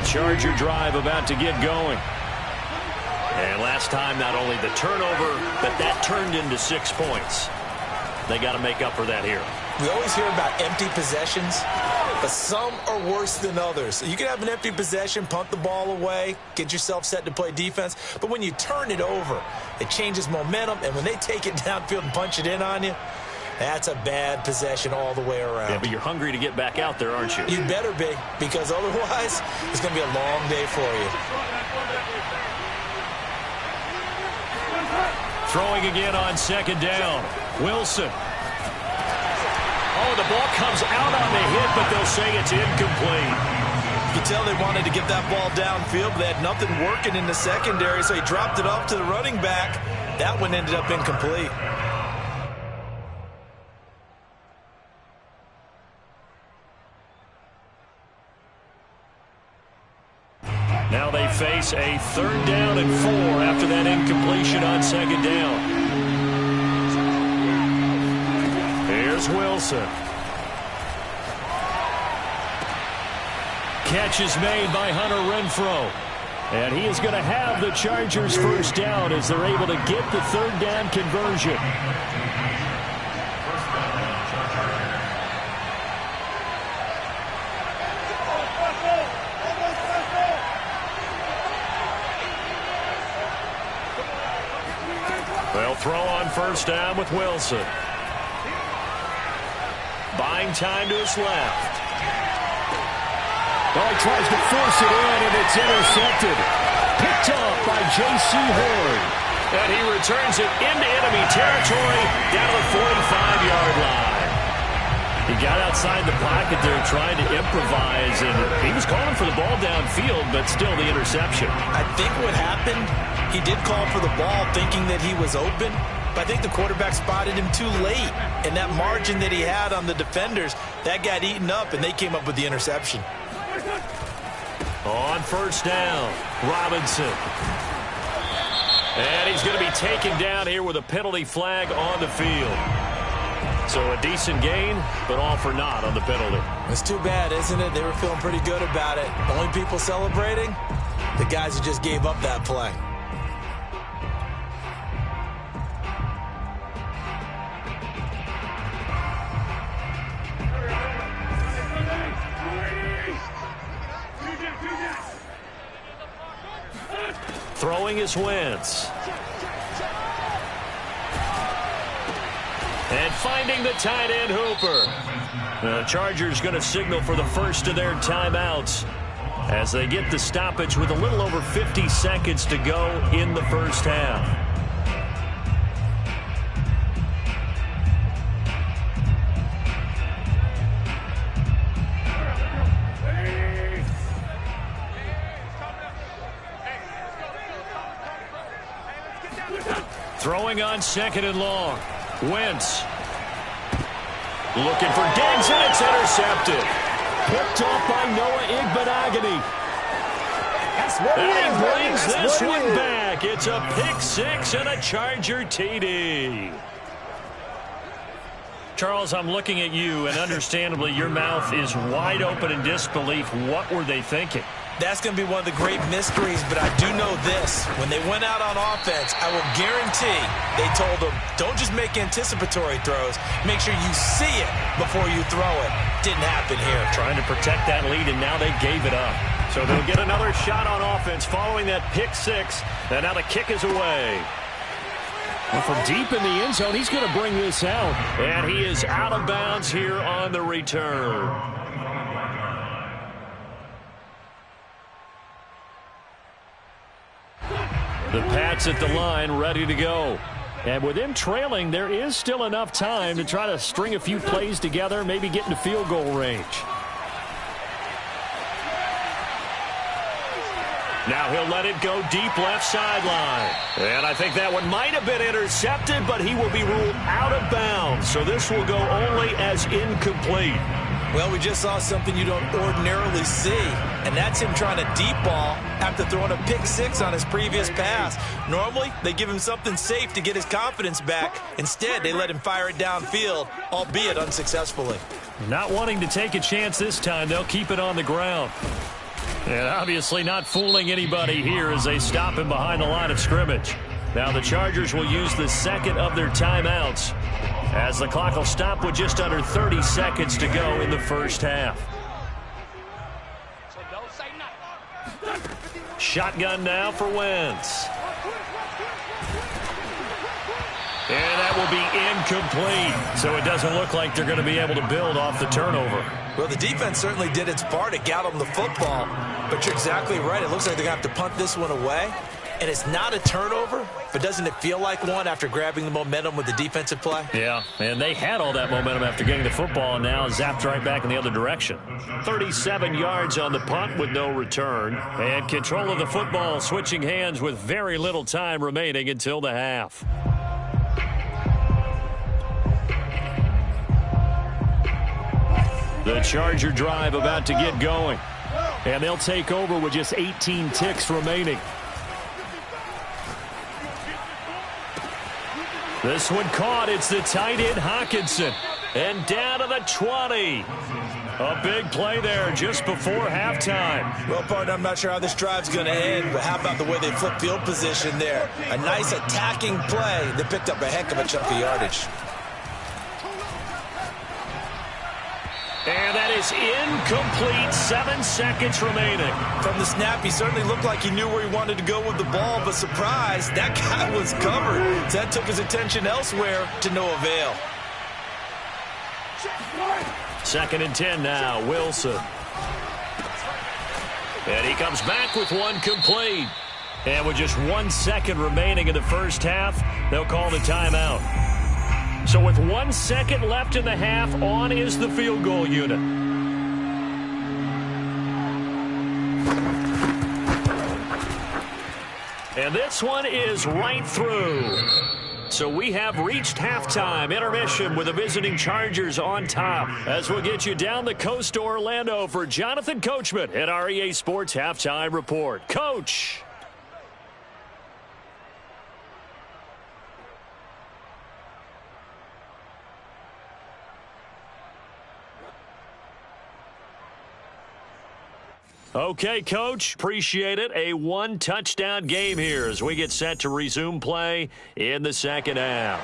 The Charger drive about to get going. And last time, not only the turnover, but that turned into 6 points. They got to make up for that here. We always hear about empty possessions, but some are worse than others. You can have an empty possession, punt the ball away, get yourself set to play defense, but when you turn it over, it changes momentum, and when they take it downfield and punch it in on you, that's a bad possession all the way around. Yeah, but you're hungry to get back out there, aren't you? You better be, because otherwise, it's going to be a long day for you. Throwing again on second down. Wilson. Oh, the ball comes out on the hit, but they'll say it's incomplete. You can tell they wanted to get that ball downfield, but they had nothing working in the secondary, so he dropped it off to the running back. That one ended up incomplete. Now they face a 3rd down and 4 after that incompletion on second down. Here's Wilson. Catch is made by Hunter Renfrow. And he is going to have the Chargers first down as they're able to get the 3rd down conversion. They'll throw on first down with Wilson. Buying time to his left. Oh, he tries to force it in, and it's intercepted. Picked off by J.C. Horn. And he returns it into enemy territory down to the 45-yard line. He got outside the pocket there trying to improvise, and he was calling for the ball downfield, but still the interception. I think what happened, he did call for the ball thinking that he was open, but I think the quarterback spotted him too late. And that margin that he had on the defenders, that got eaten up, and they came up with the interception. On first down, Robinson. And he's going to be taken down here with a penalty flag on the field. So a decent gain, but all for naught on the penalty. It's too bad, isn't it? They were feeling pretty good about it. The only people celebrating, the guys who just gave up that play. Throwing is Wentz. And finding the tight end Hooper. The Chargers going to signal for the first of their timeouts as they get the stoppage with a little over 50 seconds to go in the first half. Throwing on second and long. Wentz. Looking for Diggs, and it's intercepted. Picked off by Noah Igbenogany. And he brings this one back. It's a pick six and a Charger TD. Charles, I'm looking at you, and understandably your mouth is wide open in disbelief. What were they thinking? That's going to be one of the great mysteries, but I do know this. When they went out on offense, I will guarantee they told them, don't just make anticipatory throws. Make sure you see it before you throw it. Didn't happen here. Trying to protect that lead, and now they gave it up. So they'll get another shot on offense following that pick six, and now the kick is away. Well, from deep in the end zone, he's going to bring this out. And he is out of bounds here on the return. The Pats at the line, ready to go. And with them trailing, there is still enough time to try to string a few plays together, maybe get into field goal range. Now he'll let it go deep left sideline. And I think that one might have been intercepted, but he will be ruled out of bounds. So this will go only as incomplete. Well, we just saw something you don't ordinarily see, and that's him trying to deep ball after throwing a pick six on his previous pass. Normally, they give him something safe to get his confidence back. Instead, they let him fire it downfield, albeit unsuccessfully. Not wanting to take a chance this time, they'll keep it on the ground. And obviously not fooling anybody here as they stop him behind the line of scrimmage. Now the Chargers will use the second of their timeouts as the clock will stop with just under 30 seconds to go in the first half. Shotgun now for Wentz. And that will be incomplete. So it doesn't look like they're going to be able to build off the turnover. Well, the defense certainly did its part. It got them the football. But you're exactly right. It looks like they're going to have to punt this one away. And it's not a turnover, but doesn't it feel like one after grabbing the momentum with the defensive play? Yeah, and they had all that momentum after getting the football and now zapped right back in the other direction. 37 yards on the punt with no return. And control of the football switching hands with very little time remaining until the half. The Charger drive about to get going. And they'll take over with just 18 ticks remaining. This one caught. It's the tight end Hawkinson. And down to the 20. A big play there just before halftime. Well, partner, I'm not sure how this drive's going to end, but how about the way they flip field position there? A nice attacking play that picked up a heck of a chunk of yardage. And that is incomplete. 7 seconds remaining. From the snap, he certainly looked like he knew where he wanted to go with the ball, but surprise, that guy was covered. So that took his attention elsewhere to no avail. 2nd and 10 now, Wilson. And he comes back with one complete. And with just 1 second remaining in the first half, they'll call the timeout. So with 1 second left in the half, on is the field goal unit. And this one is right through. So we have reached halftime intermission with the visiting Chargers on top. As we'll get you down the coast to Orlando for Jonathan Coachman at our EA Sports Halftime Report. Coach. Okay, Coach, appreciate it. A one-touchdown game here as we get set to resume play in the second half.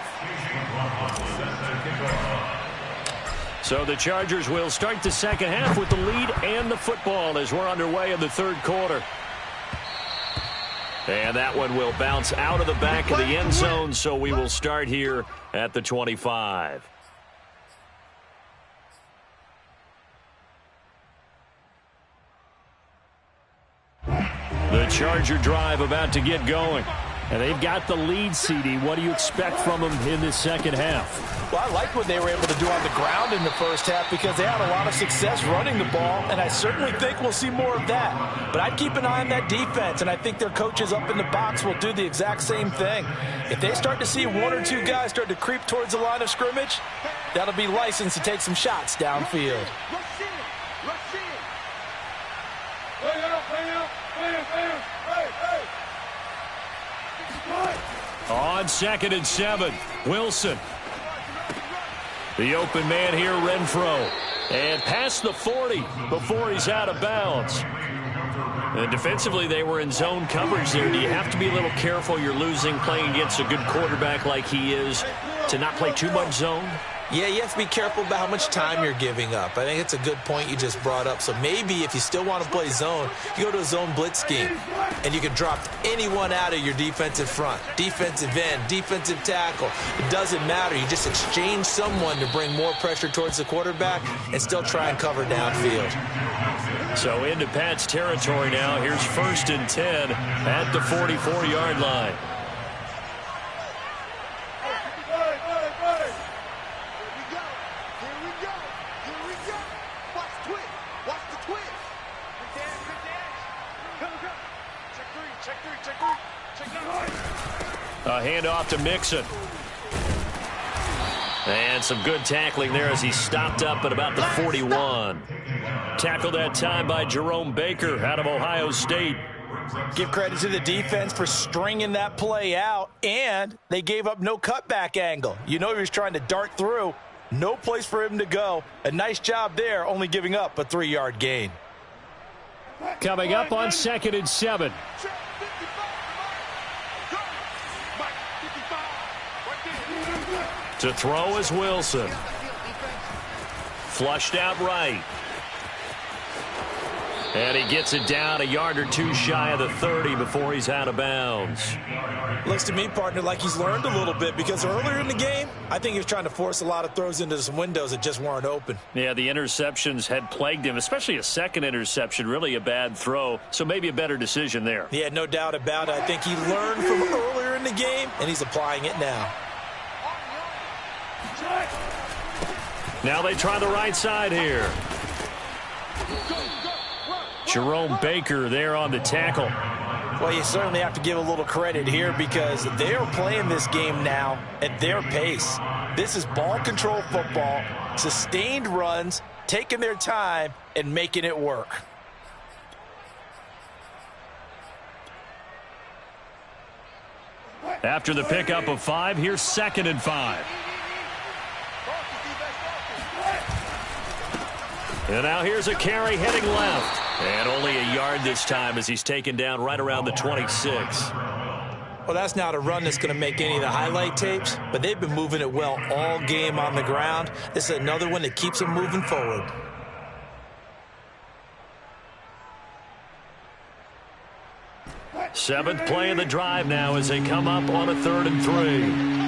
So the Chargers will start the second half with the lead and the football as we're underway in the third quarter. And that one will bounce out of the back of the end zone, so we will start here at the 25. The Charger drive about to get going. And they've got the lead, CD. What do you expect from them in this second half? Well, I like what they were able to do on the ground in the first half because they had a lot of success running the ball, and I certainly think we'll see more of that. But I'd keep an eye on that defense, and I think their coaches up in the box will do the exact same thing. If they start to see one or two guys start to creep towards the line of scrimmage, that'll be licensed to take some shots downfield. On 2nd and 7, Wilson. The open man here, Renfro. And past the 40 before he's out of bounds. And defensively, they were in zone coverage there. Do you have to be a little careful? You're losing playing against a good quarterback like he is to not play too much zone? Yeah, you have to be careful about how much time you're giving up. I think it's a good point you just brought up. So maybe if you still want to play zone, you go to a zone blitz scheme, and you can drop anyone out of your defensive front, defensive end, defensive tackle. It doesn't matter. You just exchange someone to bring more pressure towards the quarterback and still try and cover downfield. So into Pat's territory now. Here's 1st and 10 at the 44-yard line. A handoff to Mixon. And some good tackling there as he stopped up at about the 41. Tackled that time by Jerome Baker out of Ohio State. Give credit to the defense for stringing that play out, and they gave up no cutback angle. You know he was trying to dart through. No place for him to go. A nice job there, only giving up a 3-yard gain. Coming up on 2nd and 7. To throw is Wilson. Flushed out right. And he gets it down a yard or two shy of the 30 before he's out of bounds. Looks to me, partner, like he's learned a little bit, because earlier in the game, I think he was trying to force a lot of throws into some windows that just weren't open. Yeah, the interceptions had plagued him, especially a second interception, really a bad throw. So maybe a better decision there. Yeah, no doubt about it. I think he learned from earlier in the game, and he's applying it now. Now they try the right side here. Jerome Baker there on the tackle. Well, you certainly have to give a little credit here, because they are playing this game now at their pace. This is ball control football, sustained runs, taking their time, and making it work. After the pickup of 5, here's 2nd and 5. And now here's a carry heading left. And only a yard this time as he's taken down right around the 26. Well, that's not a run that's going to make any of the highlight tapes, but they've been moving it well all game on the ground. This is another one that keeps them moving forward. Seventh play of the drive now as they come up on a 3rd and 3.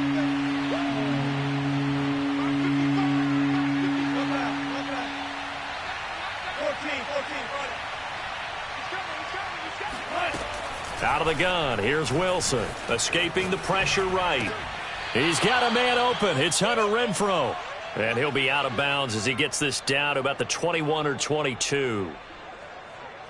Out of the gun, here's Wilson, escaping the pressure right. He's got a man open. It's Hunter Renfrow. And he'll be out of bounds as he gets this down to about the 21 or 22.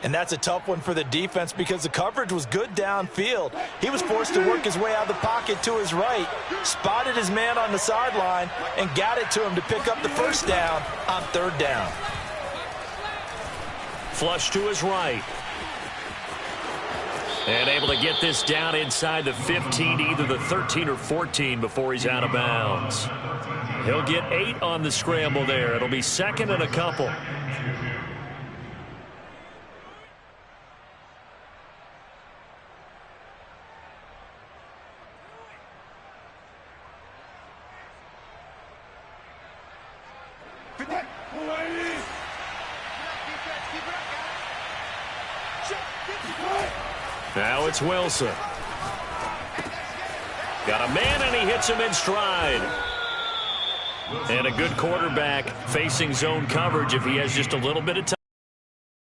And that's a tough one for the defense, because the coverage was good downfield. He was forced to work his way out of the pocket to his right, spotted his man on the sideline, and got it to him to pick up the first down on 3rd down. Flush to his right. And able to get this down inside the 15, either the 13 or 14 before he's out of bounds. He'll get 8 on the scramble there. It'll be 2nd and a couple. Now it's Wilson. Got a man, and he hits him in stride. And a good quarterback facing zone coverage. If he has just a little bit of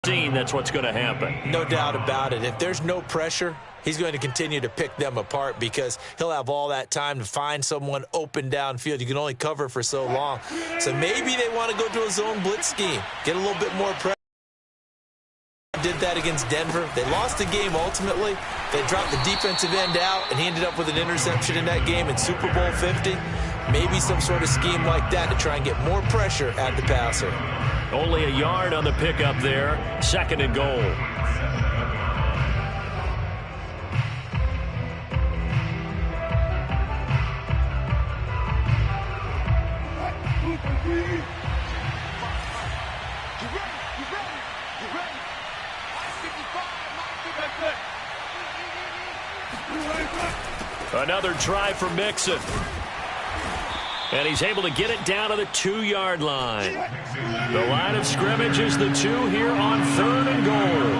time, that's what's going to happen. No doubt about it. If there's no pressure, he's going to continue to pick them apart, because he'll have all that time to find someone open downfield. You can only cover for so long. So maybe they want to go to a zone blitz scheme, get a little bit more pressure. Did that against Denver. They lost the game ultimately. They dropped the defensive end out, and he ended up with an interception in that game in Super Bowl 50. Maybe some sort of scheme like that to try and get more pressure at the passer. Only a yard on the pickup there. 2nd and goal. Another try for Mixon. And he's able to get it down to the 2-yard line. The line of scrimmage is the 2 here on 3rd and goal.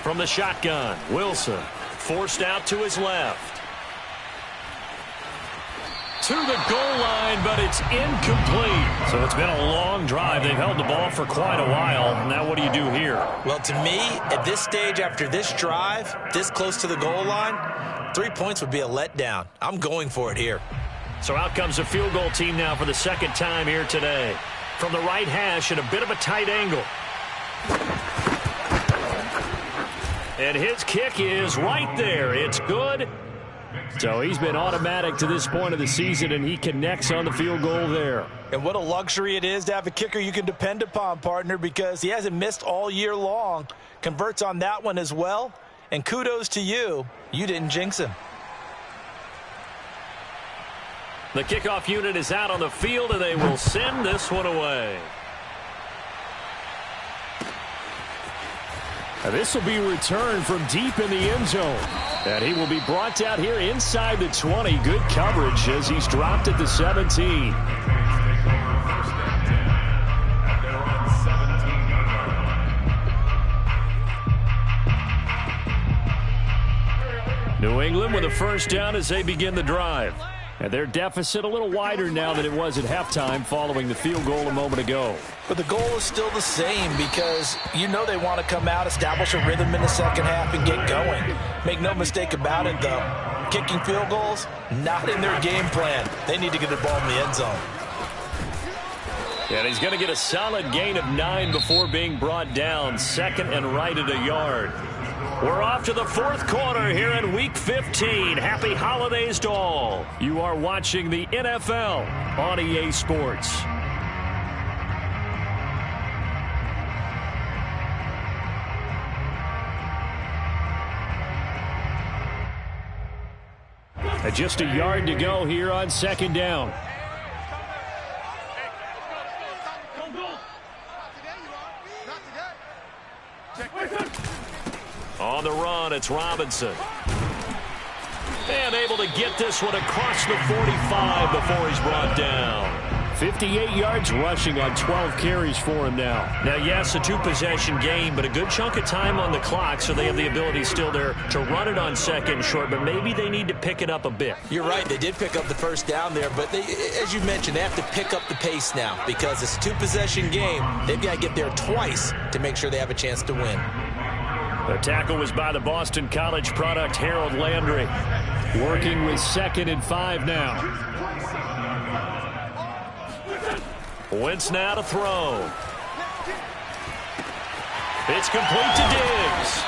From the shotgun, Wilson forced out to his left. To the goal line, but it's incomplete. So it's been a long drive. They've held the ball for quite a while. Now what do you do here? Well, to me, at this stage, after this drive, this close to the goal line, 3 points would be a letdown. I'm going for it here. So out comes the field goal team now for the 2nd time here today. From the right hash at a bit of a tight angle. And his kick is right there. It's good. So he's been automatic to this point of the season, and he connects on the field goal there. And what a luxury it is to have a kicker you can depend upon, partner, because he hasn't missed all year long. Converts on that one as well. And kudos to you. You didn't jinx him. The kickoff unit is out on the field, and they will send this one away. And this will be returned from deep in the end zone. And he will be brought down here inside the 20. Good coverage as he's dropped at the 17. New England with a first down as they begin the drive. And their deficit a little wider now than it was at halftime following the field goal a moment ago. But the goal is still the same because you know they want to come out, establish a rhythm in the second half, and get going. Make no mistake about it, though. Kicking field goals, not in their game plan. They need to get the ball in the end zone. And he's going to get a solid gain of 9 before being brought down. Second and right at a yard. We're off to the fourth quarter here in Week 15. Happy holidays to all. You are watching the NFL on EA Sports. Just a yard to go here on second down. On the run, it's Robinson. And able to get this one across the 45 before he's brought down. 58 yards rushing on 12 carries for him now. Now, yes, a two-possession game, but a good chunk of time on the clock, so they have the ability still there to run it on second and short, but maybe they need to pick it up a bit. You're right. They did pick up the first down there, but they, as you mentioned, they have to pick up the pace now because it's a two-possession game. They've got to get there twice to make sure they have a chance to win. The tackle was by the Boston College product, Harold Landry. Working with 2nd and 5 now. Wentz now to throw. It's complete to Diggs.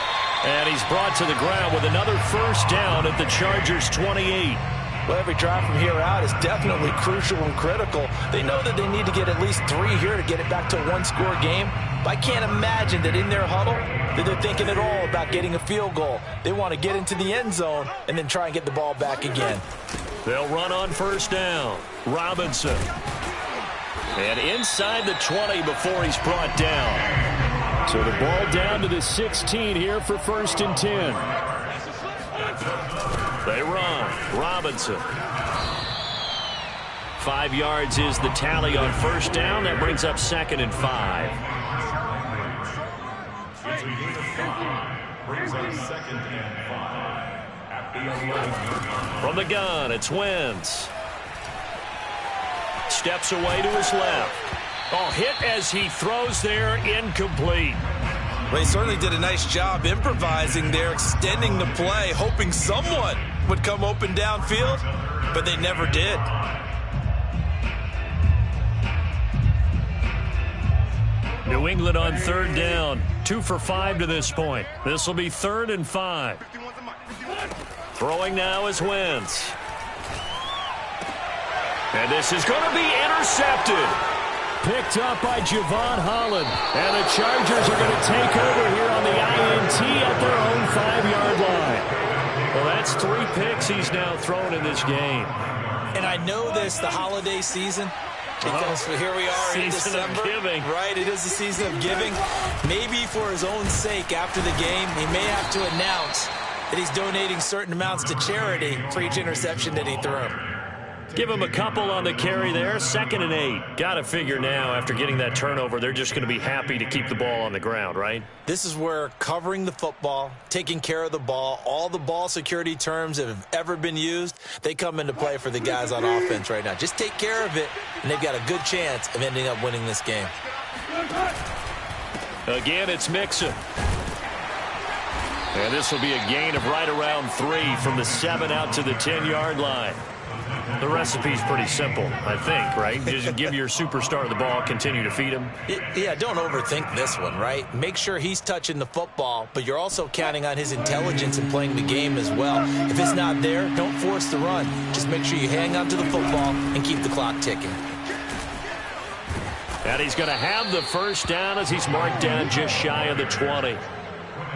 And he's brought to the ground with another first down at the Chargers' 28. Well, every drive from here out is definitely crucial and critical. They know that they need to get at least 3 here to get it back to a one-score game. But I can't imagine that in their huddle that they're thinking at all about getting a field goal. They want to get into the end zone and then try and get the ball back again. They'll run on first down. Robinson. And inside the 20 before he's brought down. So the ball down to the 16 here for 1st and 10. They run. Robinson. 5 yards is the tally on first down. That brings up 2nd and 5. From the gun, it's Wentz. Steps away to his left. Oh, hit as he throws there, incomplete. Well, he certainly did a nice job improvising there, extending the play, hoping someone would come open downfield, but they never did. New England on third down. 2 for 5 to this point. This will be 3rd and 5. Throwing now is Wentz. And this is going to be intercepted. Picked up by Javon Holland. And the Chargers are going to take over here on the INT at their own 5-yard line. Well, that's 3 picks he's now thrown in this game. And I know this, the holiday season, because here we are in December. Season of giving. Right, it is the season of giving. Maybe for his own sake after the game, he may have to announce that he's donating certain amounts to charity for each interception that he threw. Give him a couple on the carry there. 2nd and 8. Got to figure now after getting that turnover, they're just going to be happy to keep the ball on the ground, right? This is where covering the football, taking care of the ball, all the ball security terms that have ever been used, they come into play for the guys on offense right now. Just take care of it, and they've got a good chance of ending up winning this game. Again, it's Mixon. And this will be a gain of right around 3 from the 7 out to the 10-yard line. The recipe's pretty simple, I think, right? Just give your superstar the ball, continue to feed him. Yeah, don't overthink this one, right? Make sure he's touching the football, but you're also counting on his intelligence in playing the game as well. If it's not there, don't force the run. Just make sure you hang on to the football and keep the clock ticking. And he's going to have the first down as he's marked down just shy of the 20.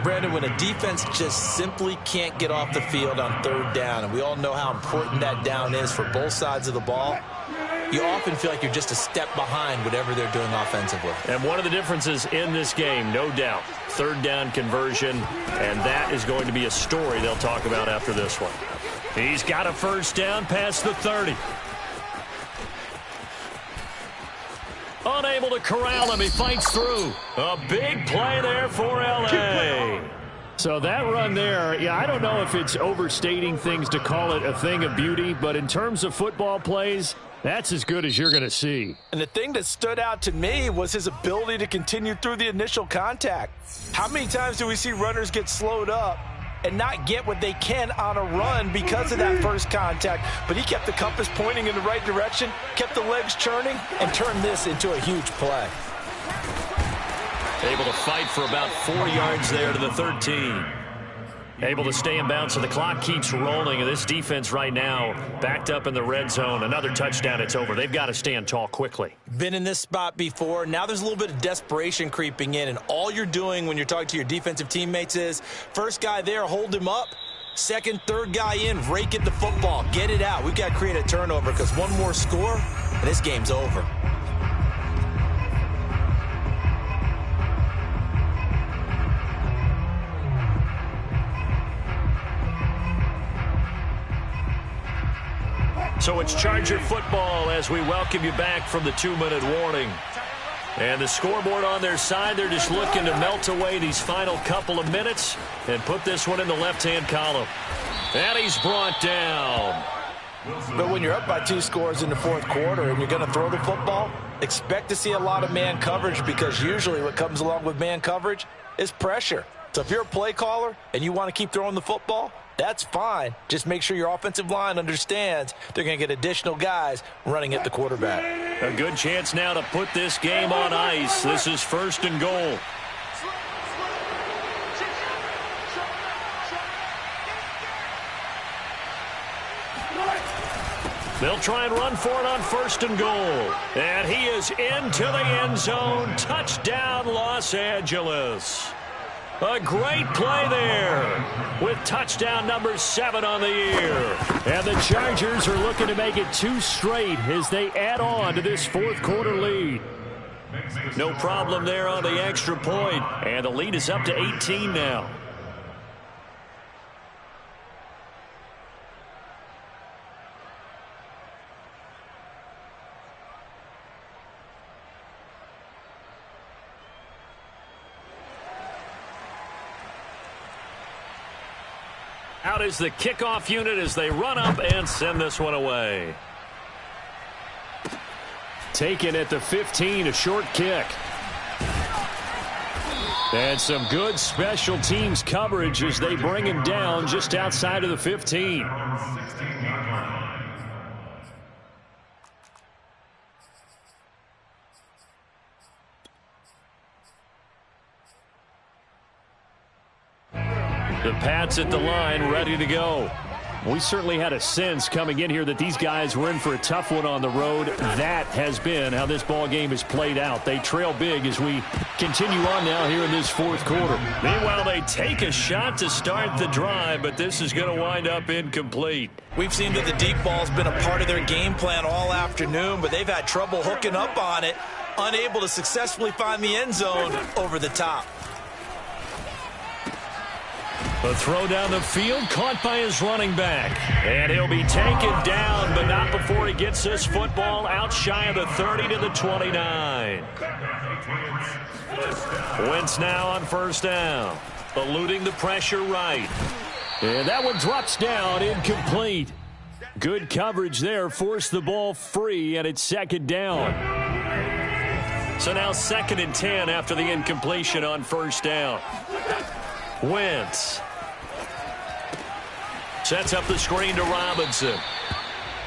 Brandon, when a defense just simply can't get off the field on third down, and we all know how important that down is for both sides of the ball, you often feel like you're just a step behind whatever they're doing offensively. And one of the differences in this game, no doubt, third down conversion, and that is going to be a story they'll talk about after this one. He's got a first down past the 30. Unable to corral him. He fights through. A big play there for L.A. So that run there, yeah, I don't know if it's overstating things to call it a thing of beauty, but in terms of football plays, that's as good as you're going to see. And the thing that stood out to me was his ability to continue through the initial contact. How many times do we see runners get slowed up and not get what they can on a run because of that first contact? But he kept the compass pointing in the right direction, kept the legs churning, and turned this into a huge play. Able to fight for about 4 yards there to the 13. Able to stay in bounds, so the clock keeps rolling. And this defense right now backed up in the red zone. Another touchdown, it's over. They've got to stand tall quickly. Been in this spot before. Now there's a little bit of desperation creeping in, and all you're doing when you're talking to your defensive teammates is, first guy there, hold him up. Second, third guy in, rake at the football. Get it out. We've got to create a turnover because one more score, and this game's over. So it's Charger football as we welcome you back from the 2-minute warning. And the scoreboard on their side, they're just looking to melt away these final couple of minutes and put this one in the left-hand column. And he's brought down. But when you're up by 2 scores in the fourth quarter and you're going to throw the football, expect to see a lot of man coverage, because usually what comes along with man coverage is pressure. So if you're a play caller and you want to keep throwing the football, that's fine. Just make sure your offensive line understands they're going to get additional guys running at the quarterback. A good chance now to put this game on ice. This is 1st and goal. They'll try and run for it on 1st and goal. And he is into the end zone. Touchdown, Los Angeles. A great play there with touchdown number 7 on the year. And the Chargers are looking to make it 2 straight as they add on to this fourth quarter lead. No problem there on the extra point, and the lead is up to 18 now. Out is the kickoff unit as they run up and send this one away. Taken at the 15, a short kick. And some good special teams coverage as they bring him down just outside of the 15. The Pats at the line, ready to go. We certainly had a sense coming in here that these guys were in for a tough one on the road. That has been how this ball game has played out. They trail big as we continue on now here in this fourth quarter. Meanwhile, they take a shot to start the drive, but this is going to wind up incomplete. We've seen that the deep ball's been a part of their game plan all afternoon, but they've had trouble hooking up on it, unable to successfully find the end zone over the top. A throw down the field, caught by his running back. And he'll be taken down, but not before he gets this football out shy of the 30 to the 29. Wentz now on 1st down, eluding the pressure right. And that one drops down, incomplete. Good coverage there, forced the ball free, and it's 2nd down. So now 2nd and 10 after the incompletion on 1st down. Wentz sets up the screen to Robinson.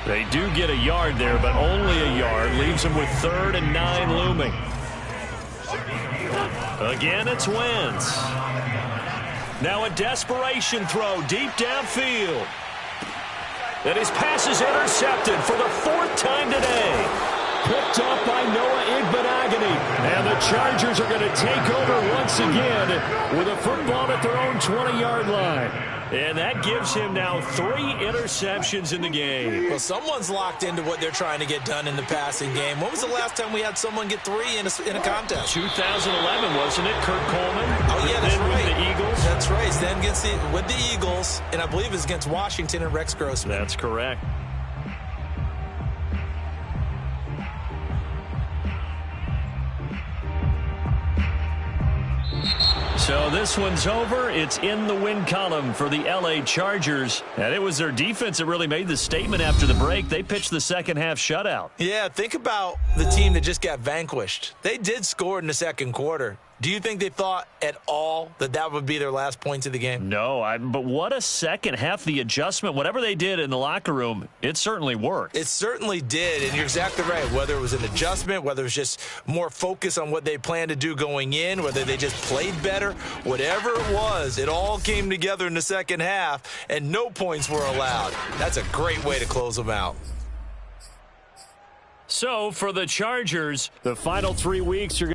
They do get a yard there, but only a yard. Leaves them with 3rd and 9 looming. Again, it's Wentz. Now a desperation throw deep downfield. And his pass is intercepted for the 4th time today. Picked up by Noah Igbenogany. And the Chargers are going to take over once again with a football at their own 20-yard line. And that gives him now 3 interceptions in the game. Well, someone's locked into what they're trying to get done in the passing game. When was the last time we had someone get 3 in a contest? 2011, wasn't it? Kurt Coleman? Oh, yeah, that's right. With the Eagles? That's right. Then with the Eagles, and I believe it's against Washington and Rex Grossman. That's correct. So this one's over. It's in the win column for the L.A. Chargers. And it was their defense that really made the statement after the break. They pitched the second half shutout. Yeah, think about the team that just got vanquished. They did score in the second quarter. Do you think they thought at all that that would be their last points of the game? No, but what a second half. The adjustment, whatever they did in the locker room, it certainly worked. It certainly did, and you're exactly right. Whether it was an adjustment, whether it was just more focus on what they planned to do going in, whether they just played better, whatever it was, it all came together in the second half, and no points were allowed. That's a great way to close them out. So for the Chargers, the final 3 weeks are